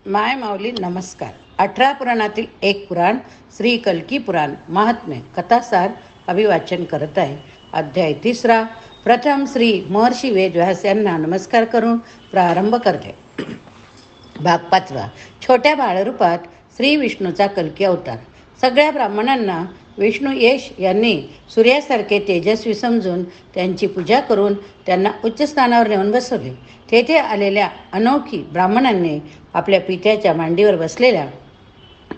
माय माऊली नमस्कार. 18 पुराणातील एक पुराण श्री कल्की पुराण महात्म्य कथासार अभिवाचन करत आहे. अध्याय 3. प्रथम श्री महर्षी वेदव्यास यांना नमस्कार करून प्रारंभ करते. भाग 5. छोट्या बाळरूपात श्री विष्णूचा कल्की अवतार. सगळ्या ब्राह्मणांना विष्णू येश यांनी सूर्यासारखे तेजस्वी समजून त्यांची पूजा करून त्यांना उच्च स्थानावर नेऊन बसवले. तेथे आलेल्या अनोखी ब्राह्मणांनी आपल्या पित्याच्या मांडीवर बसलेल्या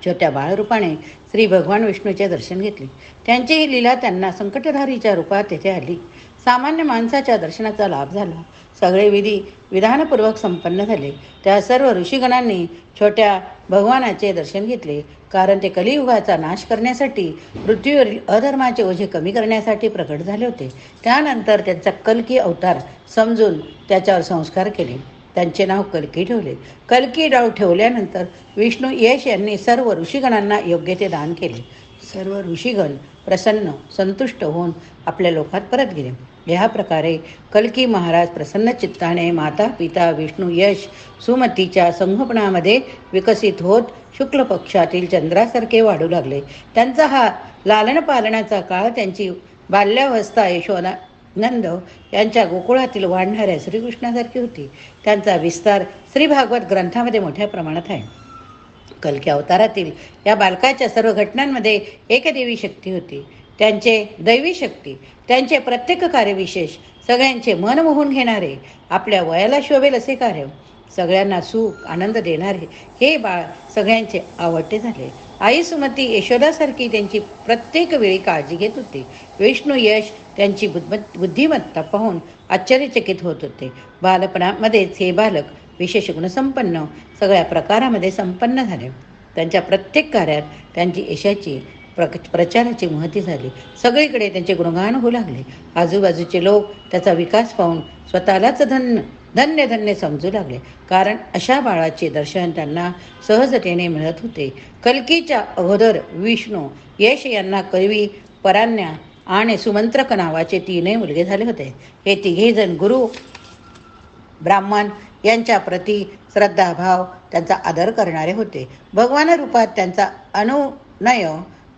छोट्या बाळरूपाने श्री भगवान विष्णूचे दर्शन घेतले. त्यांची ही लीला त्यांना संकटधारीच्या रूपात तेथे आली. सामान्य माणसाच्या दर्शनाचा लाभ झाला. सगळे विधी विधानपूर्वक संपन्न झाले. त्या सर्व ऋषीगणांनी छोट्या भगवानाचे दर्शन घेतले, कारण ते कलियुगाचा नाश करण्यासाठी, पृथ्वीवरील अधर्माचे ओझे कमी करण्यासाठी प्रकट झाले होते. त्यानंतर त्यांचा कल्की अवतार समजून त्याच्यावर संस्कार केले. त्यांचे नाव कल्की ठेवले. कल्की नाव ठेवल्यानंतर विष्णू येश यांनी सर्व ऋषीगणांना योग्य ते दान केले. सर्व ऋषीगण प्रसन्न संतुष्ट होऊन आपल्या लोकात परत गेले. ह्या प्रकारे कल्की महाराज प्रसन्न चित्ताने माता पिता विष्णू यश सुमतीच्या संगोपनामध्ये विकसित होत शुक्ल पक्षातील चंद्रासारखे वाढू लागले. त्यांचा हा लालन पालनाचा काळ त्यांची बाल्यावस्था यशोदा नंद यांच्या गोकुळातील वाढणाऱ्या श्रीकृष्णासारखी होती. त्यांचा विस्तार श्री भागवत ग्रंथामध्ये मोठ्या प्रमाणात आहे. कल्की अवतारातील या बालकाच्या सर्व घटनांमध्ये एकदेवी शक्ती होती. त्यांचे दैवी शक्ती, त्यांचे प्रत्येक कार्य विशेष, सगळ्यांचे मन मोहून घेणारे, आपल्या वयाला शोभेल असे कार्य, सगळ्यांना सुख आनंद देणारे हे बाळ सगळ्यांचे आवडते झाले. आई सुमती यशोदासारखी त्यांची प्रत्येक वेळी काळजी घेत होती. विष्णू यश त्यांची बुद्धिमत्ता पाहून आश्चर्यचकित होत होते. बालपणामध्येच हे बालक विशेष गुणसंपन्न, सगळ्या प्रकारामध्ये संपन्न झाले. त्यांच्या प्रत्येक कार्यात त्यांची यशाची प्रचाराची महती झाली. सगळीकडे त्यांचे गुणगान होऊ लागले. आजूबाजूचे लोक त्याचा विकास पाहून स्वतःलाच धन्य धन्य समजू लागले, कारण अशा बाळाचे दर्शन त्यांना सहजतेने मिळत होते. कल्कीच्या अगोदर विष्णू यश यांना कवी, परान्या आणि सुमंत्रक नावाचे 3 मुलगे झाले होते. हे तिघे जण गुरु ब्राह्मण यांच्या प्रती श्रद्धाभाव, त्यांचा आदर करणारे होते. भगवान रूपात त्यांचा अनुनय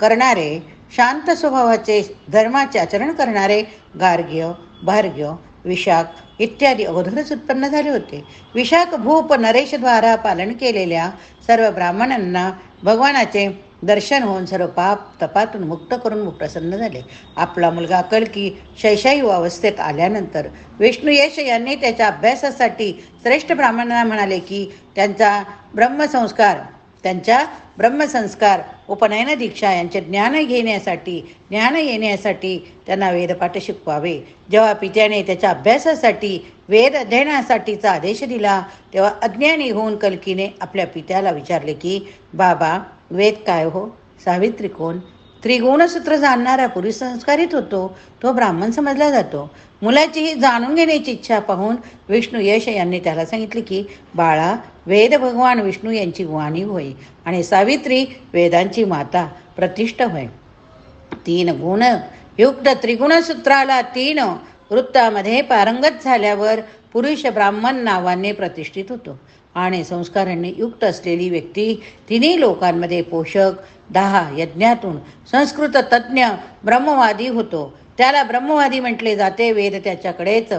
करणारे, शांत स्वभावाचे, धर्माचे आचरण करणारे गार्ग्य, भार्ग्य, विशाख इत्यादी अगोदरच उत्पन्न झाले होते. विशाख भूप नरेश द्वारा पालन केलेल्या सर्व ब्राह्मणांना भगवानाचे दर्शन होऊन सर्व पाप तपातून मुक्त करून प्रसन्न झाले. आपला मुलगा कल्की शैशव अवस्थेत आल्यानंतर विष्णू यश यांनी त्याच्या अभ्यासासाठी श्रेष्ठ ब्राह्मणांना म्हणाले की त्यांच्या ब्रह्मसंस्कार, उपनयन दीक्षा यांचे ज्ञान येण्यासाठी त्यांना वेदपाठ शिकवावे. जेव्हा पित्याने त्याच्या अभ्यासासाठी वेद अध्ययनासाठीचा आदेश दिला, तेव्हा अज्ञानी होऊन कल्कीने आपल्या पित्याला विचारले की बाबा, वेद काय हो? सावित्री कोण? त्रिगुणसूत्र जाणणारा पुरुष संस्कारित होतो, तो ब्राह्मण समजला जातो. मुलाची ही जाणून घेण्याची इच्छा पाहून विष्णू यश यांनी त्याला सांगितले की बाळा, वेद भगवान विष्णू यांची वाणी होय आणि सावित्री वेदांची माता प्रतिष्ठा होय. 3 गुण युक्त त्रिगुणसूत्राला 3 वृत्तामध्ये पारंगत झाल्यावर पुरुष ब्राह्मण नावाने प्रतिष्ठित होतो आणि संस्कारांनी युक्त असलेली व्यक्ती 3 लोकांमध्ये पोषक 10 यज्ञातून संस्कृत तज्ज्ञ ब्रह्मवादी होतो. त्याला ब्रह्मवादी म्हटले जाते. वेद त्याच्याकडेच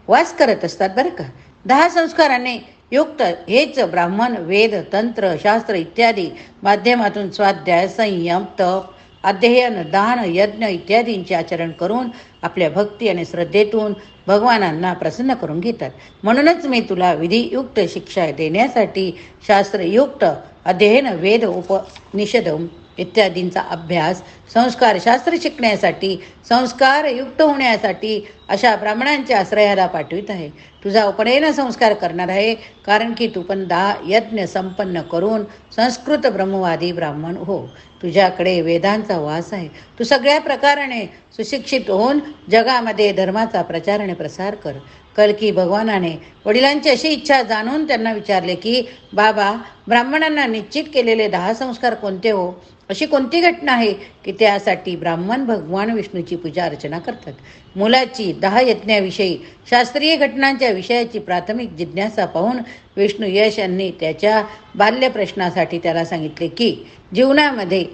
वास करत असतात बरं का. 10 संस्कारांनी युक्त हेच ब्राह्मण वेद, तंत्र, शास्त्र इत्यादी माध्यमातून स्वाध्याय, संयम, तप, अध्ययन, दान, यज्ञ इत्यादींचे आचरण करून आपल्या भक्ती आणि श्रद्धेतून भगवानांना प्रसन्न करून घेतात. म्हणूनच मी तुला विधियुक्त शिक्षा देण्यासाठी शास्त्रयुक्त अध्ययन, वेद, उपनिषद इत्यादींचा अभ्यास, संस्कारशास्त्र शिकण्यासाठी, संस्कारयुक्त होण्यासाठी अशा ब्राह्मणांच्या आश्रयाला पाठवित आहे. तुझा उपनयन संस्कार करणार आहे, कारण की तू पण 10 यज्ञ संपन्न करून संस्कृत ब्रह्मवादी ब्राह्मण हो. तुझ्याकडे वेदांचा वास आहे. तू सगळ्या प्रकाराने सुशिक्षित होऊन जगामध्ये धर्माचा प्रचार आणि प्रसार कर. कल्की भगवानाने वडिलांची अशी इच्छा जाणून त्यांना विचारले की बाबा, ब्राह्मणांना निश्चित केलेले 10 संस्कार कोणते हो? अशी कोणती घटना आहे की त्यासाठी ब्राह्मण भगवान विष्णूची पूजा अर्चना करतात. मुलाची 10 यज्ञाविषयी शास्त्रीय घटनांच्या विषयाची प्राथमिक जिज्ञासा पाहून विष्णू यश यांनी त्याच्या बाल्य प्रश्नासाठी त्याला सांगितले की जीवनामध्ये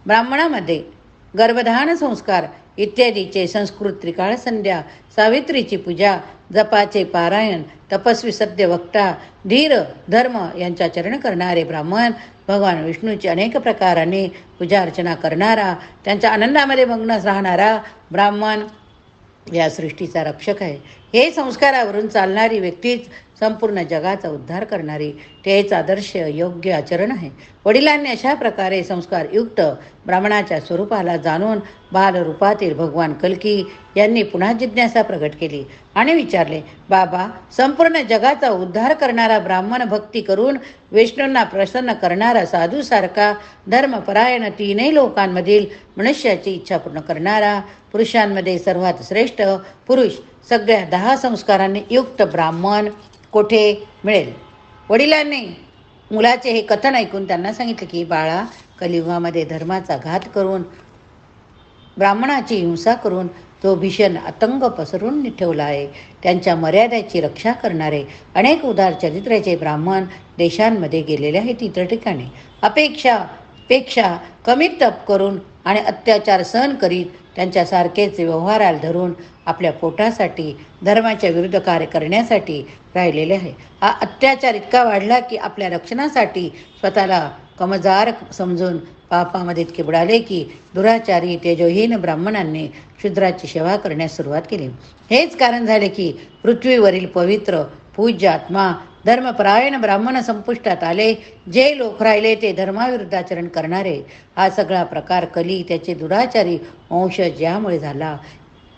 ब्राह्मणामध्ये गर्भधान संस्कार इत्यादीचे संस्कृत त्रिकाळ संध्या, सावित्रीची पूजा, जपाचे पारायण, तपस्वी सत्य वक्ता, धीर, धर्म यांच्या चरण करणारे ब्राह्मण भगवान विष्णूची अनेक प्रकाराने पूजा अर्चना करणारा, त्यांच्या आनंदामध्ये मग्न राहणारा ब्राह्मण या सृष्टीचा रक्षक आहे. हे संस्कारावरून चालणारी व्यक्तीच संपूर्ण जगाचा उद्धार करणारी, तेच आदर्श योग्य आचरण आहे. वडिलांनी अशा प्रकारे संस्कारयुक्त ब्राह्मणाच्या स्वरूपाला जाणून बालरूपातील भगवान कल्की यांनी पुन्हा जिज्ञासा प्रकट केली आणि विचारले, बाबा, संपूर्ण जगाचा उद्धार करणारा ब्राह्मण, भक्ती करून विष्णूंना प्रसन्न करणारा, साधूसारखा, धर्मपरायण, तीनही लोकांमधील मनुष्याची इच्छा पूर्ण करणारा, पुरुषांमध्ये सर्वात श्रेष्ठ पुरुष, सगळ्या 10 संस्कारांनी युक्त ब्राह्मण कोठे मिळेल? वडिलांनी मुलाचे हे कथन ऐकून त्यांना सांगितले की बाळा, कलियुगामध्ये धर्माचा घात करून, ब्राह्मणाची हिंसा करून तो भीषण आतंक पसरून ठेवला आहे. त्यांच्या मर्यादेची रक्षा करणारे अनेक उदार चरित्राचे ब्राह्मण देशांमध्ये गेलेले आहेत. इतर ठिकाणी पेक्षा कमी तप करून आणि अत्याचार सहन करीत त्यांच्यासारखेच व्यवहाराला धरून आपल्या पोटासाठी, धर्माच्या विरुद्ध कार्य करण्यासाठी राहिलेले आहे. हा अत्याचार इतका वाढला की आपल्या रक्षणासाठी स्वतःला कमजार समजून पापामध्ये इतके बुडाले की दुराचारी तेजोहीन ब्राह्मणांनी शूद्राची सेवा करण्यास सुरुवात केली. हेच कारण झाले की पृथ्वीवरील पवित्र पूज्य आत्मा धर्मपरायण ब्राह्मण संपुष्टात आले. जे लोक राहिले ते धर्माविरुद्धाचरण करणारे. हा सगळा प्रकार कली त्याचे दुराचारी वंशज यामुळे झाला.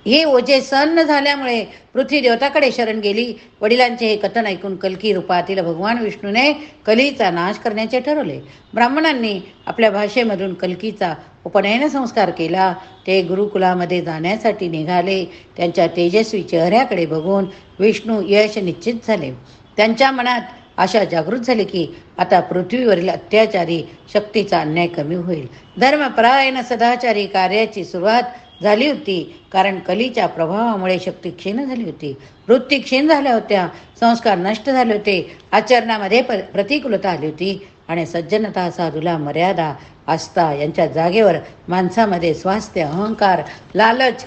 हे ओझे सहन न झाल्यामुळे पृथ्वी देवताकडे शरण गेली. वडिलांचे हे कथन ऐकून कल्की रूपातील भगवान विष्णूने कलीचा नाश करण्याचे ठरवले. ब्राह्मणांनी आपल्या भाषेमधून कल्कीचा उपनयन संस्कार केला. ते गुरुकुलामध्ये जाण्यासाठी निघाले. त्यांच्या तेजस्वी चेहऱ्याकडे बघून विष्णू यश निश्चित झाले. त्यांच्या मनात आशा जागृत झाली की आता पृथ्वीवरील अत्याचारी शक्तीचा अन्याय कमी होईल. धर्मपरायण सदाचारी कार्याची सुरुवात झाली होती. कारण कलीच्या प्रभावामुळे शक्ती क्षीण झाली होती, वृत्ती क्षीण झाल्या होत्या, संस्कार नष्ट झाले होते, आचरणामध्ये प्रतिकूलता आली होती आणि सज्जनता, साधूला मर्यादा, आस्था यांच्या जागेवर माणसामध्ये स्वास्थ्य, अहंकार, लालच,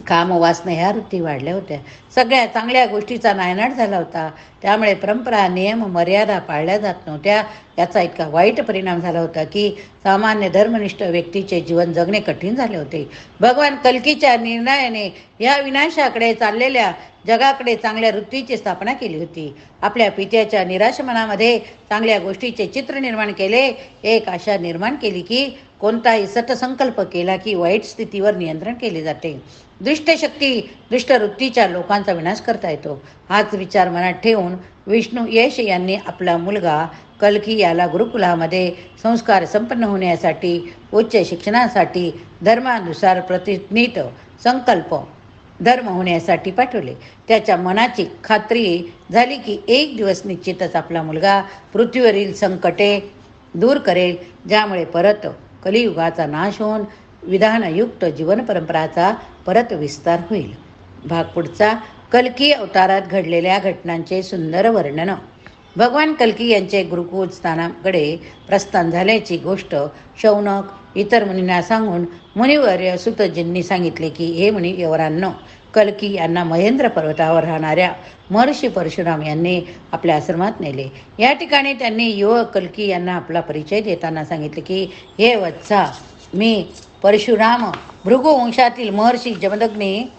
काम, वासना ह्या वृत्ती वाढल्या होत्या. सगळ्या चांगल्या गोष्टीचा नायनाट झाला होता. त्यामुळे परंपरा, नियम, मर्यादा पाळल्या जात नव्हत्या. याचा इतका वाईट परिणाम झाला होता की सामान्य धर्मनिष्ठ व्यक्तीचे जीवन जगणे कठीण झाले होते. भगवान कल्कीच्या निर्णयाने या विनाशाकडे चाललेल्या जगाकडे चांगल्या वृत्तीची स्थापना केली होती. आपल्या पित्याच्या निराश मनामध्ये चांगल्या गोष्टीचे चित्र निर्माण केले. एक आशा निर्माण केली की कोणताही सटसंकल्प केला की वाईट स्थितीवर नियंत्रण केले जाते. दुष्ट शक्ती, दुष्ट वृत्तीच्या लोकांचा विनाश करता येतो. हाच विचार मनात ठेवून विष्णू यश यांनी आपला मुलगा कल्की याला गुरुकुलामध्ये संस्कार संपन्न होण्यासाठी, उच्च शिक्षणासाठी, धर्मानुसार प्रतिज्ञित संकल्प धर्म होण्यासाठी पाठवले. त्याच्या मनाची खात्री झाली की एक दिवस निश्चितच आपला मुलगा पृथ्वीवरील संकटे दूर करेल, ज्यामुळे परत कलियुगाचा नाश होऊन विधानयुक्त जीवन परंपराचा परत विस्तार होईल. भाग पुढचा. कल्की अवतारात घडलेल्या घटनांचे सुंदर वर्णन. भगवान कल्की यांचे गुरुकुल स्थानाकडे प्रस्थान झाल्याची गोष्ट शौनक इतर मुनींना सांगून मुनिवर्य सुतजींनी सांगितले की हे मुनिवरांनो, कल्की यांना महेंद्र पर्वतावर राहणाऱ्या महर्षी परशुराम यांनी आपल्या आश्रमात नेले. या ठिकाणी त्यांनी युवक कल्की यांना आपला परिचय देताना सांगितले की हे वत्सा, मी परशुराम भृगु वंशातील महर्षी जमदग्नी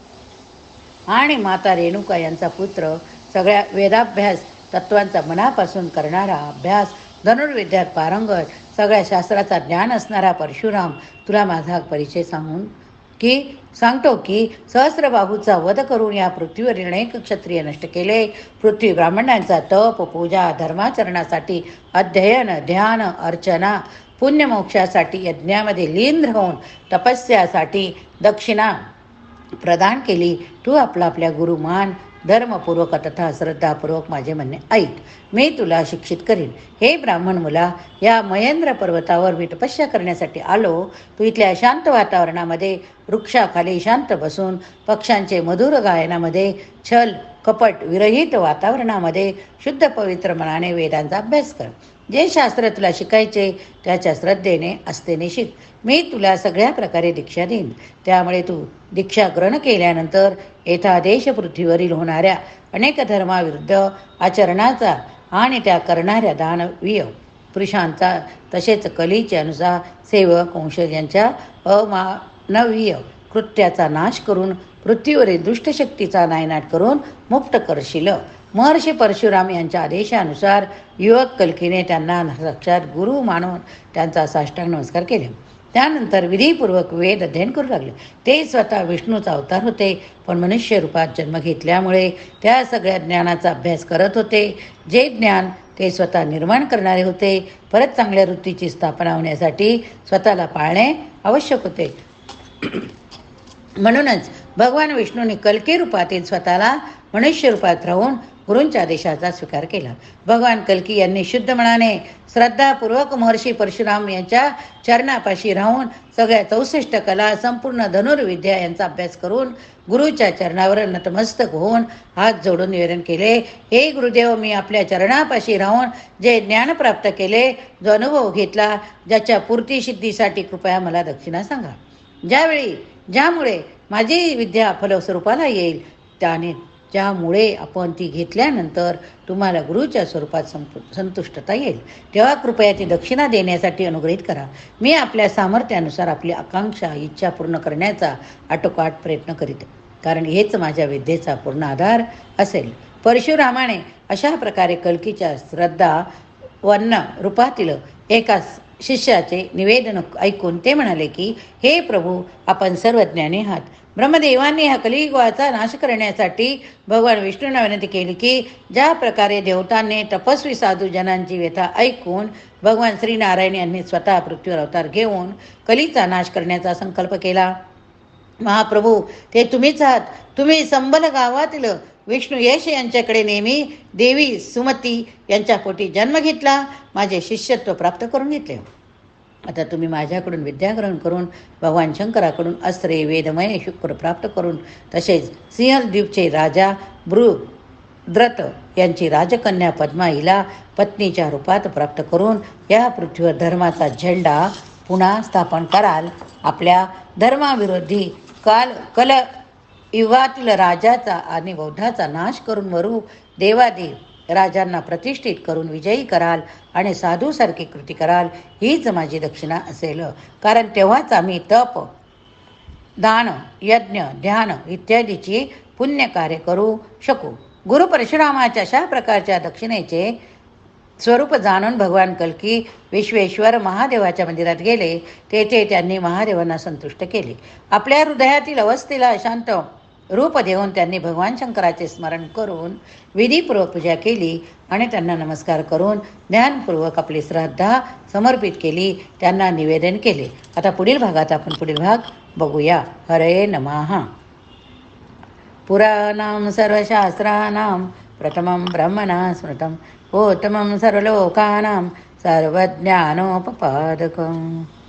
आणि माता रेणुका यांचा पुत्र, सगळ्या वेदाभ्यास तत्वांचा मनापासून करणारा, अभ्यास धनुर्विद्यात पारंगत, सगळ्या शास्त्राचा ज्ञान असणारा परशुराम, तुला माझा परिचय सांगतो की सहस्रबाहूचा वध करून या पृथ्वीवरील अनेक क्षत्रिय नष्ट केले. पृथ्वी ब्राह्मणांचा तप, पूजा, धर्माचरणासाठी अध्ययन, ध्यान, अर्चना, पुण्यमोक्षासाठी यज्ञामध्ये लीन राहून तपस्यासाठी दक्षिणा प्रदान केली. तू आपला आपल्या गुरु मान, धर्मपूर्वक तथा श्रद्धापूर्वक माझे म्हणणे ऐक. मी तुला शिक्षित करीन. हे ब्राह्मण मुला, या महेंद्र पर्वतावर मी तपस्या करण्यासाठी आलो. तू इथल्या शांत वातावरणामध्ये वृक्षाखाली शांत बसून पक्ष्यांचे मधुर गायनामध्ये छल कपट विरहित वातावरणामध्ये शुद्ध पवित्र मनाने वेदांचा अभ्यास कर. जे शास्त्र तुला शिकायचे त्याच्या श्रद्धेने आस्थेने शिक. मी तुला सगळ्या प्रकारे दीक्षा देईन. त्यामुळे तू दीक्षा ग्रहण केल्यानंतर येथा देश पृथ्वीवरील होणाऱ्या अनेक धर्माविरुद्ध आचरणाचा आणि त्या करणाऱ्या दानवीय पुरुषांचा तसेच कलीचे अनुसार सेवक वंशज यांच्या अमानवीय कृत्याचा नाश करून पृथ्वीवरील दुष्टशक्तीचा नायनाट करून मुक्त करशील. महर्षी परशुराम यांच्या आदेशानुसार युवक कल्कीने त्यांना साक्षात गुरु मानून त्यांचा साष्टांग नमस्कार केले. त्यानंतर विधीपूर्वक वेद अध्ययन करू लागले. ते स्वतः विष्णूचा अवतार होते, पण मनुष्य रूपात जन्म घेतल्यामुळे त्या सगळ्या ज्ञानाचा अभ्यास करत होते. जे ज्ञान ते स्वतः निर्माण करणारे होते. परत चांगल्या वृत्तीची स्थापना होण्यासाठी स्वतःला पाळणे आवश्यक होते. म्हणूनच भगवान विष्णूने कल्की रूपातील स्वतःला मनुष्य रूपात राहून गुरूंच्या आदेशाचा स्वीकार केला. भगवान कल्की यांनी शुद्ध मनाने श्रद्धापूर्वक महर्षी परशुराम यांच्या चरणापाशी राहून सगळ्या 64 कला संपूर्ण धनुर्विद्या यांचा अभ्यास करून गुरुच्या चरणावर नतमस्तक होऊन हात जोडून निवेदन केले. हे गुरुदेव, मी आपल्या चरणापाशी राहून जे ज्ञान प्राप्त केले, जो अनुभव घेतला, ज्याच्या पूर्ती सिद्धीसाठी कृपया मला दक्षिणा सांगा. ज्यामुळे माझी विद्या फलस्वरूपाला येईल, ज्यामुळे आपण ती घेतल्यानंतर तुम्हाला गुरुच्या स्वरूपात संतुष्टता येईल, तेव्हा कृपया ती दक्षिणा देण्यासाठी अनुग्रहित करा. मी आपल्या सामर्थ्यानुसार आपली आकांक्षा इच्छा पूर्ण करण्याचा आटोकाट प्रयत्न करीत, कारण हेच माझ्या विद्येचा पूर्ण आधार असेल. परशुरामाने अशा प्रकारे कल्कीच्या श्रद्धा वन्न रूपातील एका शिष्याचे निवेदन ऐकून ते म्हणाले की, हे प्रभू, आपण सर्वज्ञानी आहात. ब्रह्मदेवांनी हा कलियुगाचा नाश करण्यासाठी भगवान विष्णूंना विनंती केली की, ज्या प्रकारे देवतांनी तपस्वी साधू जनांची व्यथा ऐकून भगवान श्रीनारायण यांनी स्वतः पृथ्वीवर अवतार घेऊन कलीचा नाश करण्याचा संकल्प केला. महाप्रभू, ते तुम्हीच आहात. तुम्ही संबल गावातील विष्णू यश यांच्याकडे नेहमी देवी सुमती यांच्या पोटी जन्म घेतला, माझे शिष्यत्व प्राप्त करून घेतले. आता तुम्ही माझ्याकडून विद्या ग्रहण करून भगवान शंकराकडून अस्त्रे वेदमय शुक्र प्राप्त करून तसेच सिंहद्वीपचे राजा बृहद्रथ यांची राजकन्या पद्मा हिला पत्नीच्या रूपात प्राप्त करून या पृथ्वीवर धर्माचा झेंडा पुन्हा स्थापन कराल. आपल्या धर्माविरोधी कल युगातील राजाचा आणि बौद्धाचा नाश करून वरू देवादी राजांना प्रतिष्ठित करून विजयी कराल आणि साधूसारखी कृती कराल. हीच माझी दक्षिणा असेल, कारण तेव्हाच आम्ही तप दान यज्ञ ध्यान इत्यादीची पुण्यकार्य करू शकू. गुरु परशुरामाच्या अशा प्रकारच्या दक्षिणेचे स्वरूप जाणून भगवान कल्की विश्वेश्वर महादेवाच्या मंदिरात गेले. तेथे त्यांनी महादेवांना संतुष्ट केले. आपल्या हृदयातील अवस्थेला शांत रूप देऊन त्यांनी भगवान शंकराचे स्मरण करून विधीपूर्वक पूजा केली आणि त्यांना नमस्कार करून ध्यानपूर्वक आपली श्रद्धा समर्पित केली. त्यांना निवेदन केले. आता पुढील भागात आपण पुढील भाग बघूया. हरे नमः. पुराणां सर्वशास्त्राणां प्रथमं ब्रह्मणा स्मृतं उत्तमं सर्वलोकानां सर्वज्ञानोपपादकम्.